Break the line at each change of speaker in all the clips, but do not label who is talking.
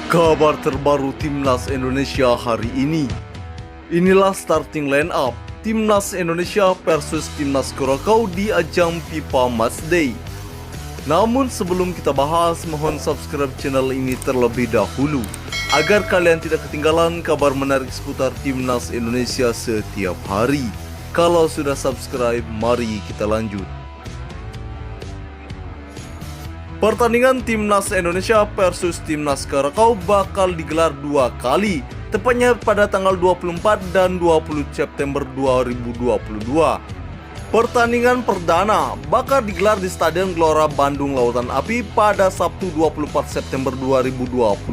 Kabar terbaru Timnas Indonesia hari ini. Inilah starting line up Timnas Indonesia versus Timnas Curacao di ajang FIFA Matchday. Namun sebelum kita bahas, mohon subscribe channel ini terlebih dahulu agar kalian tidak ketinggalan kabar menarik seputar Timnas Indonesia setiap hari. Kalau sudah subscribe, mari kita lanjut. Pertandingan Timnas Indonesia versus Timnas Curacao bakal digelar dua kali, tepatnya pada tanggal 24 dan 20 September 2022. Pertandingan perdana bakal digelar di Stadion Gelora Bandung Lautan Api pada Sabtu 24 September 2022.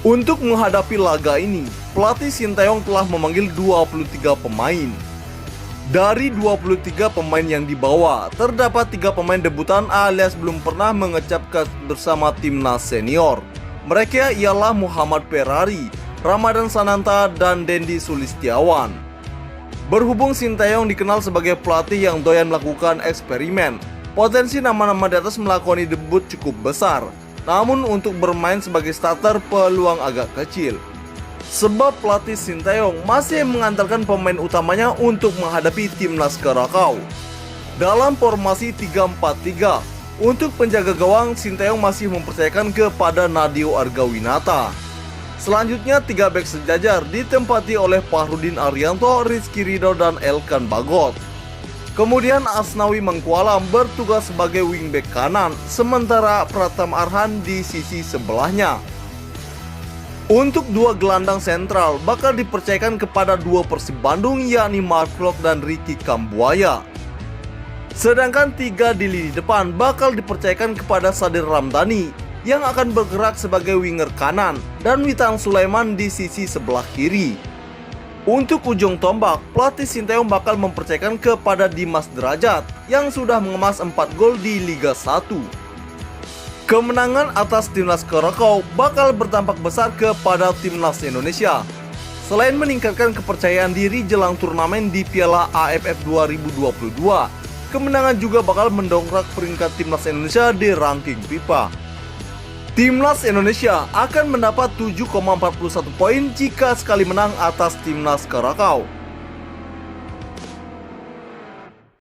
Untuk menghadapi laga ini, pelatih Sinteyong telah memanggil 23 pemain. Dari 23 pemain yang dibawa, terdapat 3 pemain debutan alias belum pernah mengecap bersama timnas senior. Mereka ialah Muhammad Ferrari, Ramadan Sananta, dan Dendi Sulistiawan. Berhubung Sinteyong dikenal sebagai pelatih yang doyan melakukan eksperimen, potensi nama-nama di atas melakoni debut cukup besar. Namun untuk bermain sebagai starter peluang agak kecil, sebab pelatih Sinteyong masih mengandalkan pemain utamanya untuk menghadapi timnas Curacao. Dalam formasi 3-4-3, untuk penjaga gawang Sinteyong masih mempercayakan kepada Nadeo Argawinata. Selanjutnya 3 bek sejajar ditempati oleh Fahrudin Arianto, Rizky Ridho, dan Elkan Bagot. Kemudian Asnawi Mangkualam bertugas sebagai wingback kanan, sementara Pratama Arhan di sisi sebelahnya. Untuk 2 gelandang sentral bakal dipercayakan kepada 2 Persib Bandung, yakni Mark Klok dan Ricky Kambuaya. Sedangkan 3 di lini depan bakal dipercayakan kepada Sadir Ramdhani yang akan bergerak sebagai winger kanan dan Witan Sulaiman di sisi sebelah kiri. Untuk ujung tombak, pelatih Sinteyong bakal mempercayakan kepada Dimas Derajat yang sudah mengemas 4 gol di Liga 1. Kemenangan atas timnas Curacao bakal berdampak besar kepada timnas Indonesia. Selain meningkatkan kepercayaan diri jelang turnamen di Piala AFF 2022, kemenangan juga bakal mendongkrak peringkat timnas Indonesia di ranking FIFA. Timnas Indonesia akan mendapat 7,41 poin jika sekali menang atas timnas Curacao.